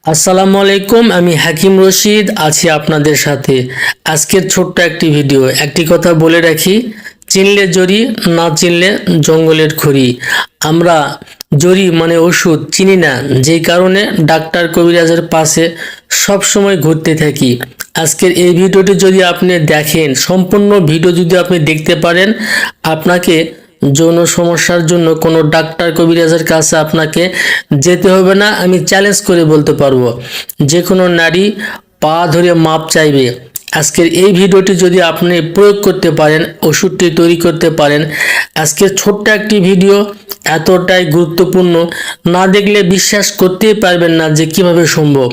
আসসালামু আলাইকুম, আমি হাকিম রশিদ আছি আপনাদের সাথে। আজকের ছোট্ট একটি ভিডিও। একটি কথা বলে রাখি, চিনলে জড়ি, না চিনলে জঙ্গলের খড়ি। আমরা জড়ি মানে ওষুধ চিনি না, যেই কারণে ডাক্তার কবিরাজের পাশে সব সময় ঘুরতে থাকি। আজকের এই ভিডিওটি যদি আপনি দেখেন, সম্পূর্ণ ভিডিও যদি আপনি দেখতে পারেন, আপনাকে যৌন সমস্যার জন্য কোনো ডাক্তার কবিরাজের কাছে আপনাকে যেতে হবে না। আমি চ্যালেঞ্জ করে বলতে পারবো, যে কোনো নারী পা ধরে মাপ চাইবে। আজকের এই ভিডিওটি যদি আপনি প্রয়োগ করতে পারেন, ওষুধটি তৈরি করতে পারেন। আজকের ছোট্ট একটি ভিডিও এতটাই গুরুত্বপূর্ণ, না দেখলে বিশ্বাস করতেই পারবেন না যে কিভাবে সম্ভব।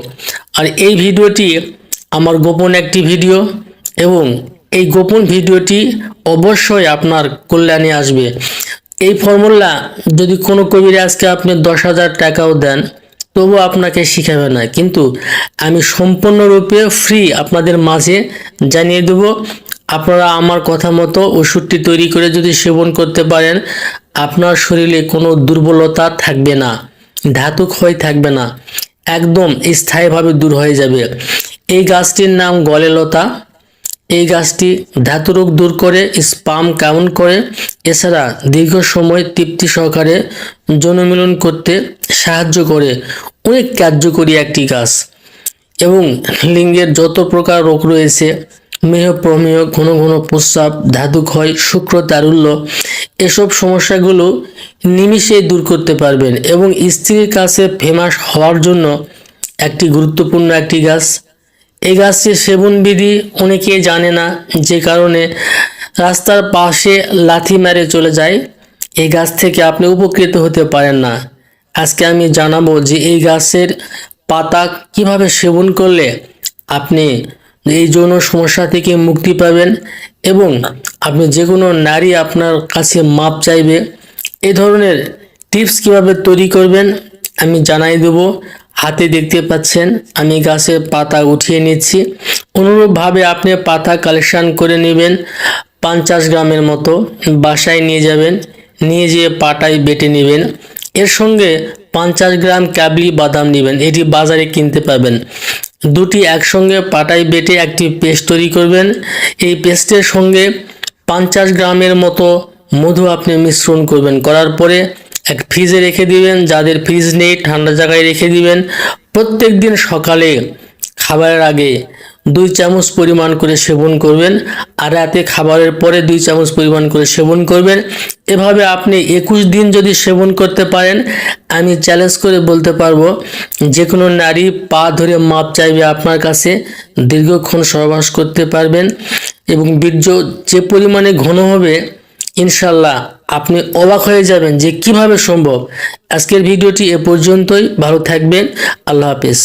আর এই ভিডিওটি আমার গোপন একটি ভিডিও, এবং এই গোপন ভিডিওটি অবশ্যই আপনার কল্যাণে আসবে। এই ফর্মুলা যদি কোনো কবিরাজকে আপনি 10,000 টাকাও দেন, তবু আপনাকে শিখাবে না, কিন্তু আমি সম্পূর্ণরূপে ফ্রি আপনাদের মাঝে জানিয়ে দেব। আপনারা আমার কথা মতো ওষুধটি তৈরি করে যদি সেবন করতে পারেন, আপনার শরীরে কোনো দুর্বলতা থাকবে না, ধাতু ক্ষয় থাকবে না, একদম স্থায়ীভাবে দূর হয়ে যাবে। এই গাছটির নাম গলেলতা। এই গাছটি ধাতুরোগ দূর করে, স্পাম কাউন্ট করে, এছাড়া দীর্ঘ সময় তৃপ্তি সহকারে যৌনমিলন করতে সাহায্য করে। অনেক কার্যকরী একটি গাছ। এবং লিঙ্গের যত প্রকার রোগ রয়েছে, মেহ প্রমেহ, ঘন ঘন প্রস্রাব, ধাতু ক্ষয়, শুক্র তারুল্য, এসব সমস্যাগুলো নিমিষেই দূর করতে পারবেন। এবং স্ত্রীর কাছে ফেমাস হওয়ার জন্য একটি গুরুত্বপূর্ণ একটি গাছ। এই গাছটির সেবন বিধি অনেকেই জানে না, যে কারণে রাস্তার পাশে লাথি মেরে চলে যায়। এই গাছ থেকে আপনি উপকৃত হতে পারেন না। আজকে আমি জানাবো যে এই গাছের পাতা কিভাবে সেবন করলে আপনি এই যৌন সমস্যা থেকে মুক্তি পাবেন, এবং আপনি যে কোনো নারী আপনার কাছে মাপ চাইবে। এই ধরনের টিপস কিভাবে তৈরি করবেন আমি জানাই দেব। হাতে দেখতে পাচ্ছেন আমি গাছের পাতা উঠিয়ে নিচ্ছি। অনুরূপভাবে আপনি পাতা কালেকশন করে নেবেন 50 গ্রামের মতো, বাসায় নিয়ে যাবেন, নিয়ে যেয়ে পাটায় বেটে নেবেন। এর সঙ্গে 50 গ্রাম কাবলি বাদাম নেবেন, এটি বাজারে কিনতে পাবেন। দুটি একসঙ্গে পাটায় বেটে একটি পেস্ট তৈরি করবেন। এই পেস্টের সঙ্গে 50 গ্রামের মতো মধু আপনি মিশ্রণ করবেন। করার পরে এক ফ্রিজে রেখে দিবেন। যাদের ফ্রিজ নেই, ঠান্ডা জায়গায় রেখে দিবেন। প্রত্যেক দিন সকালে খাবারের আগে 2 চামচ পরিমাণ করে সেবন করবেন, আর রাতে খাবারের পরে 2 চামচ পরিমাণ করে সেবন করবেন। এভাবে আপনি 21 দিন যদি সেবন করতে পারেন, আমি চ্যালেঞ্জ করে বলতে পারবো যে কোনো নারী পা ধরে মাপ চাইবে আপনার কাছে, দীর্ঘক্ষণ সহবাস করতে পারবেন। এবং বীর্য যে পরিমাণে ঘন হবে, ইনশাল্লাহ আপনি অবাক হয়ে যাবেন যে কিভাবে সম্ভব। আজকের ভিডিওটি এ পর্যন্তই। ভালো থাকবেন। আল্লাহ হাফেজ।